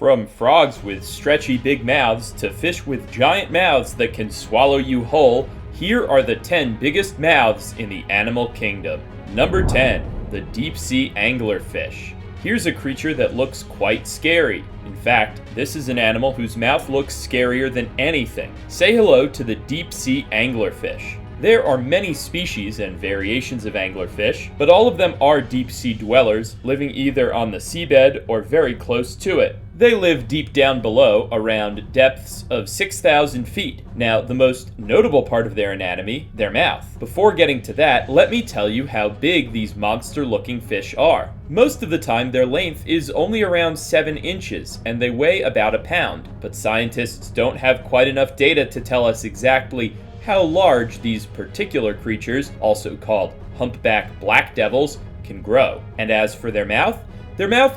From frogs with stretchy big mouths to fish with giant mouths that can swallow you whole, here are the 10 biggest mouths in the animal kingdom. Number 10, the deep sea anglerfish. Here's a creature that looks quite scary. In fact, this is an animal whose mouth looks scarier than anything. Say hello to the deep sea anglerfish. There are many species and variations of anglerfish, but all of them are deep sea dwellers, living either on the seabed or very close to it. They live deep down below, around depths of 6,000 feet. Now, the most notable part of their anatomy, their mouth. Before getting to that, let me tell you how big these monster-looking fish are. Most of the time, their length is only around 7 inches, and they weigh about a pound. But scientists don't have quite enough data to tell us exactly how large these particular creatures, also called humpback black devils, can grow. And as for their mouth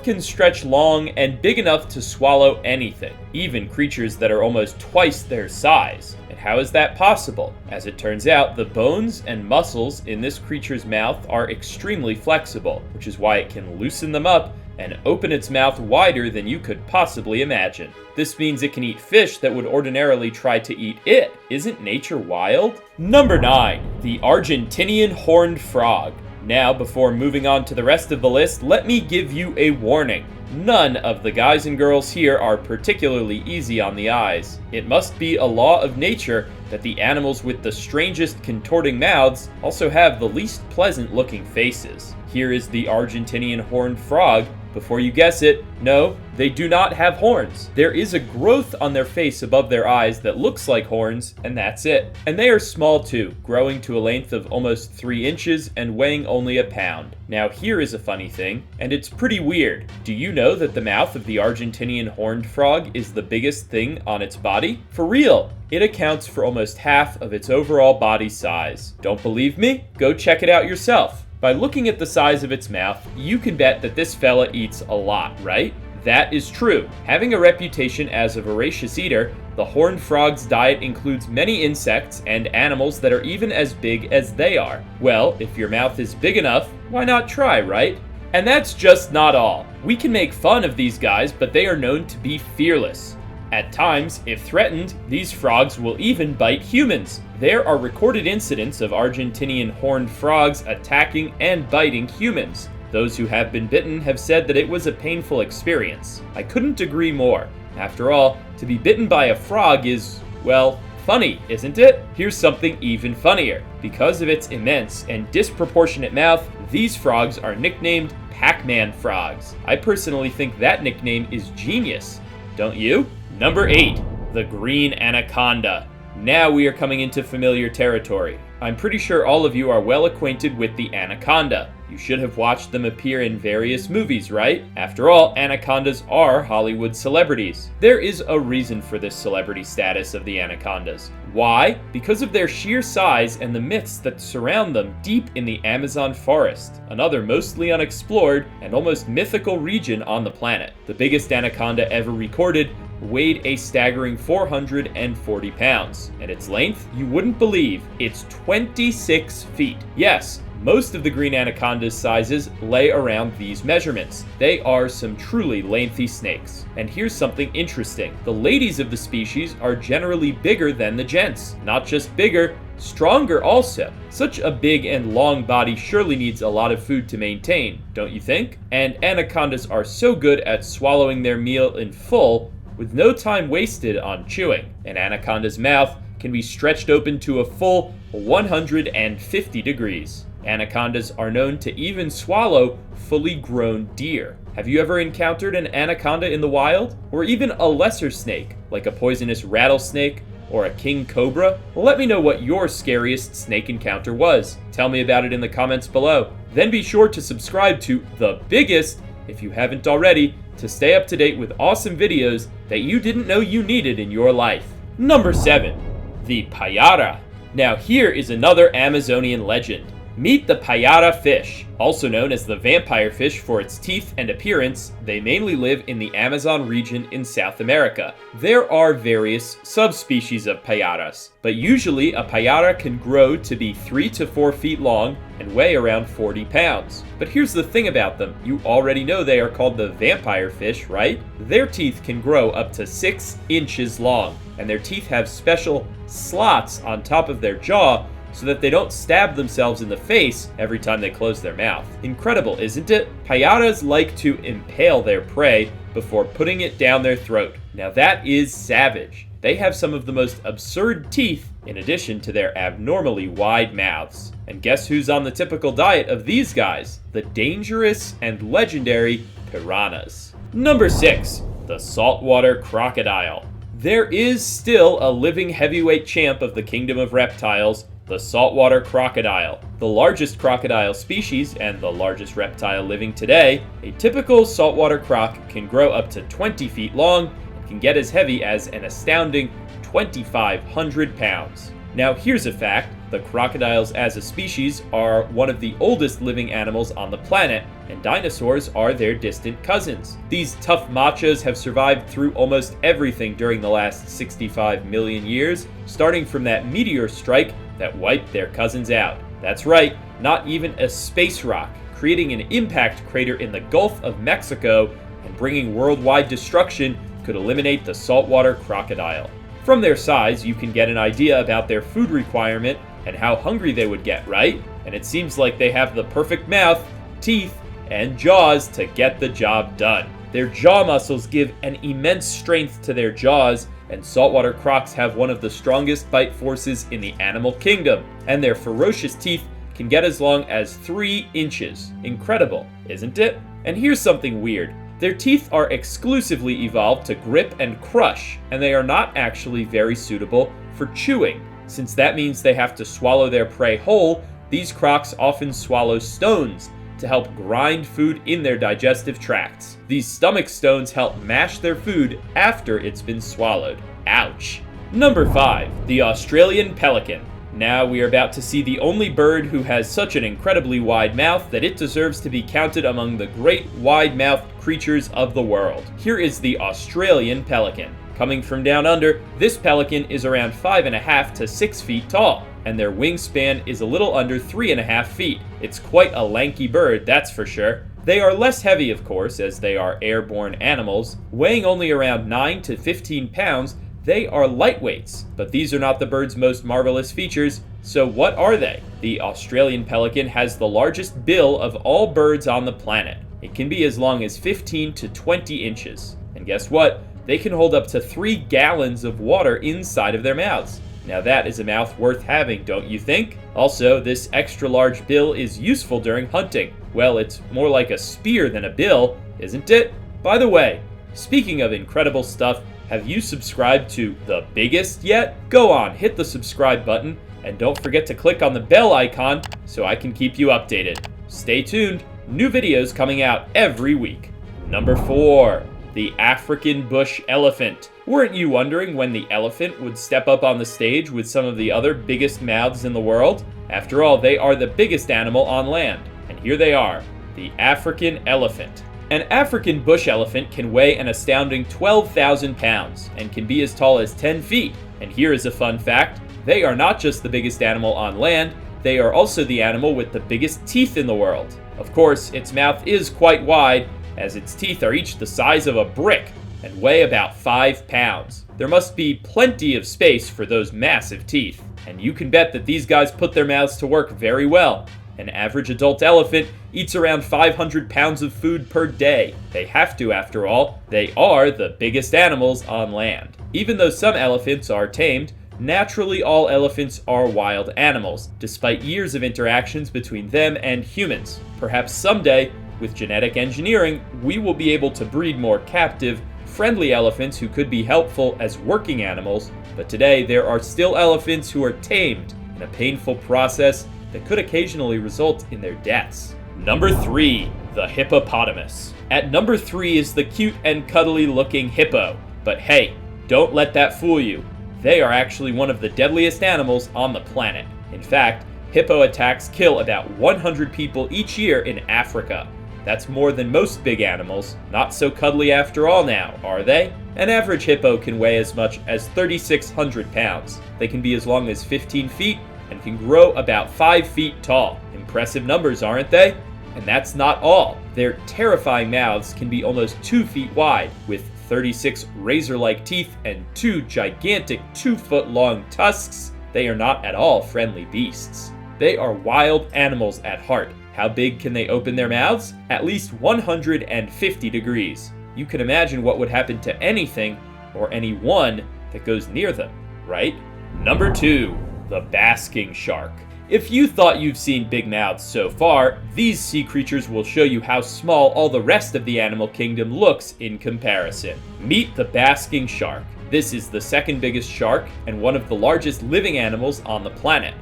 can stretch long and big enough to swallow anything, even creatures that are almost twice their size. And how is that possible? As it turns out, the bones and muscles in this creature's mouth are extremely flexible, which is why it can loosen them up and open its mouth wider than you could possibly imagine. This means it can eat fish that would ordinarily try to eat it. Isn't nature wild? Number 9, the Argentinian horned frog. Now, before moving on to the rest of the list, let me give you a warning. None of the guys and girls here are particularly easy on the eyes. It must be a law of nature that the animals with the strangest contorting mouths also have the least pleasant looking faces. Here is the Argentinian horned frog. Before you guess it, no, they do not have horns. There is a growth on their face above their eyes that looks like horns, and that's it. And they are small too, growing to a length of almost 3 inches and weighing only a pound. Now here is a funny thing, and it's pretty weird. Do you know that the mouth of the Argentinian horned frog is the biggest thing on its body? For real! It accounts for almost half of its overall body size. Don't believe me? Go check it out yourself. By looking at the size of its mouth, you can bet that this fella eats a lot, right? That is true. Having a reputation as a voracious eater, the horned frog's diet includes many insects and animals that are even as big as they are. Well, if your mouth is big enough, why not try, right? And that's just not all. We can make fun of these guys, but they are known to be fearless. At times, if threatened, these frogs will even bite humans. There are recorded incidents of Argentinian horned frogs attacking and biting humans. Those who have been bitten have said that it was a painful experience. I couldn't agree more. After all, to be bitten by a frog is, well, funny, isn't it? Here's something even funnier. Because of its immense and disproportionate mouth, these frogs are nicknamed Pac-Man frogs. I personally think that nickname is genius. Don't you? Number 8, the Green Anaconda. Now we are coming into familiar territory. I'm pretty sure all of you are well acquainted with the anaconda. You should have watched them appear in various movies, right? After all, anacondas are Hollywood celebrities. There is a reason for this celebrity status of the anacondas. Why? Because of their sheer size and the myths that surround them deep in the Amazon forest, another mostly unexplored and almost mythical region on the planet. The biggest anaconda ever recorded weighed a staggering 440 pounds, and its length, you wouldn't believe, it's 26 feet. Yes, most of the green anaconda's sizes lay around these measurements. They are some truly lengthy snakes. And here's something interesting. The ladies of the species are generally bigger than the gents. Not just bigger, stronger also. Such a big and long body surely needs a lot of food to maintain, don't you think? And anacondas are so good at swallowing their meal in full, with no time wasted on chewing. An anaconda's mouth can be stretched open to a full 150 degrees. Anacondas are known to even swallow fully grown deer. Have you ever encountered an anaconda in the wild? Or even a lesser snake, like a poisonous rattlesnake or a king cobra? Well, let me know what your scariest snake encounter was. Tell me about it in the comments below. Then be sure to subscribe to The Biggest if you haven't already, to stay up to date with awesome videos that you didn't know you needed in your life. Number 7, the Payara. Now here is another Amazonian legend. Meet the Payara fish. Also known as the vampire fish for its teeth and appearance, they mainly live in the Amazon region in South America. There are various subspecies of Payaras, but usually a Payara can grow to be 3 to 4 feet long and weigh around 40 pounds. But here's the thing about them. You already know they are called the vampire fish, right? Their teeth can grow up to 6 inches long, and their teeth have special slots on top of their jaw so that they don't stab themselves in the face every time they close their mouth. Incredible, isn't it? Payaras like to impale their prey before putting it down their throat. Now that is savage. They have some of the most absurd teeth in addition to their abnormally wide mouths. And guess who's on the typical diet of these guys? The dangerous and legendary piranhas. Number 6, the Saltwater Crocodile. There is still a living heavyweight champ of the kingdom of reptiles, the saltwater crocodile. The largest crocodile species and the largest reptile living today, a typical saltwater croc can grow up to 20 feet long and can get as heavy as an astounding 2,500 pounds. Now here's a fact, the crocodiles as a species are one of the oldest living animals on the planet, and dinosaurs are their distant cousins. These tough machos have survived through almost everything during the last 65 million years, starting from that meteor strike that wiped their cousins out. That's right, not even a space rock, creating an impact crater in the Gulf of Mexico and bringing worldwide destruction could eliminate the saltwater crocodile. From their size, you can get an idea about their food requirement and how hungry they would get, right? And it seems like they have the perfect mouth, teeth, and jaws to get the job done. Their jaw muscles give an immense strength to their jaws, and saltwater crocs have one of the strongest bite forces in the animal kingdom, and their ferocious teeth can get as long as 3 inches. Incredible, isn't it? And here's something weird. Their teeth are exclusively evolved to grip and crush, and they are not actually very suitable for chewing. Since that means they have to swallow their prey whole, these crocs often swallow stones to help grind food in their digestive tracts. These stomach stones help mash their food after it's been swallowed. Ouch. Number 5, the Australian Pelican. Now we are about to see the only bird who has such an incredibly wide mouth that it deserves to be counted among the great wide-mouthed creatures of the world. Here is the Australian Pelican. Coming from down under, this pelican is around 5.5 to 6 feet tall, and their wingspan is a little under 3.5 feet. It's quite a lanky bird, that's for sure. They are less heavy, of course, as they are airborne animals. Weighing only around 9 to 15 pounds, they are lightweights, but these are not the bird's most marvelous features. So what are they? The Australian pelican has the largest bill of all birds on the planet. It can be as long as 15 to 20 inches. And guess what? They can hold up to 3 gallons of water inside of their mouths. Now that is a mouth worth having, don't you think? Also, this extra large bill is useful during hunting. Well, it's more like a spear than a bill, isn't it? By the way, speaking of incredible stuff, have you subscribed to The Biggest yet? Go on, hit the subscribe button, and don't forget to click on the bell icon so I can keep you updated. Stay tuned, new videos coming out every week. Number 4, the African bush elephant. Weren't you wondering when the elephant would step up on the stage with some of the other biggest mouths in the world? After all, they are the biggest animal on land. And here they are, the African elephant. An African bush elephant can weigh an astounding 12,000 pounds and can be as tall as 10 feet. And here is a fun fact, they are not just the biggest animal on land, they are also the animal with the biggest teeth in the world. Of course, its mouth is quite wide, as its teeth are each the size of a brick and weigh about 5 pounds. There must be plenty of space for those massive teeth, and you can bet that these guys put their mouths to work very well. An average adult elephant eats around 500 pounds of food per day. They have to, after all. They are the biggest animals on land. Even though some elephants are tamed, naturally all elephants are wild animals, despite years of interactions between them and humans. Perhaps someday, with genetic engineering, we will be able to breed more captive, friendly elephants who could be helpful as working animals, but today there are still elephants who are tamed in a painful process that could occasionally result in their deaths. Number 3, the hippopotamus. At number 3 is the cute and cuddly looking hippo. But hey, don't let that fool you. They are actually one of the deadliest animals on the planet. In fact, Hippo attacks kill about 100 people each year in Africa. That's more than most big animals. Not so cuddly after all now, are they? An average hippo can weigh as much as 3,600 pounds. They can be as long as 15 feet and can grow about 5 feet tall. Impressive numbers, aren't they? And that's not all. Their terrifying mouths can be almost 2 feet wide, with 36 razor-like teeth and 2 gigantic 2-foot-long tusks. They are not at all friendly beasts. They are wild animals at heart. How big can they open their mouths? At least 150 degrees. You can imagine what would happen to anything or anyone that goes near them, right? Number 2, the basking shark. If you thought you've seen big mouths so far, these sea creatures will show you how small all the rest of the animal kingdom looks in comparison. Meet the basking shark. This is the second biggest shark and one of the largest living animals on the planet.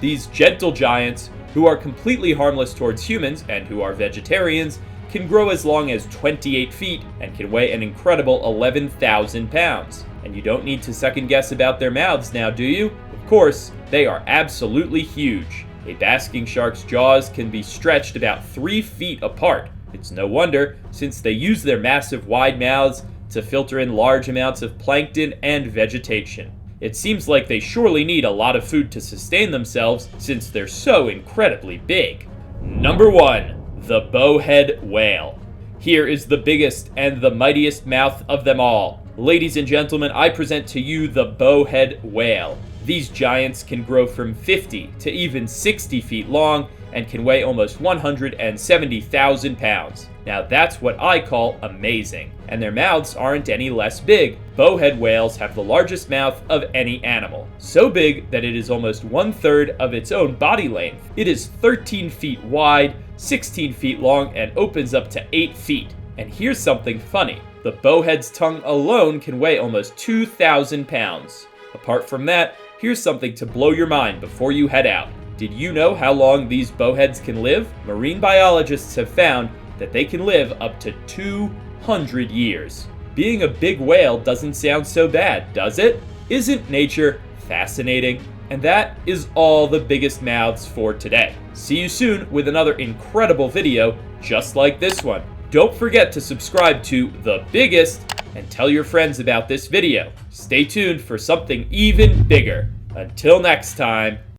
These gentle giants, who are completely harmless towards humans and who are vegetarians, can grow as long as 28 feet and can weigh an incredible 11,000 pounds. And you don't need to second guess about their mouths now, do you? Of course, they are absolutely huge. A basking shark's jaws can be stretched about 3 feet apart. It's no wonder, since they use their massive wide mouths to filter in large amounts of plankton and vegetation. It seems like they surely need a lot of food to sustain themselves since they're so incredibly big. Number 1, the Bowhead Whale. Here is the biggest and the mightiest mouth of them all. Ladies and gentlemen, I present to you the Bowhead Whale. These giants can grow from 50 to even 60 feet long and can weigh almost 170,000 pounds. Now that's what I call amazing. And their mouths aren't any less big. Bowhead whales have the largest mouth of any animal. So big that it is almost 1/3 of its own body length. It is 13 feet wide, 16 feet long, and opens up to 8 feet. And here's something funny. The bowhead's tongue alone can weigh almost 2,000 pounds. Apart from that, here's something to blow your mind before you head out. Did you know how long these bowheads can live? Marine biologists have found that they can live up to 200 years. Being a big whale doesn't sound so bad, does it? Isn't nature fascinating? And that is all the biggest mouths for today. See you soon with another incredible video just like this one. Don't forget to subscribe to The Biggest and tell your friends about this video. Stay tuned for something even bigger. Until next time.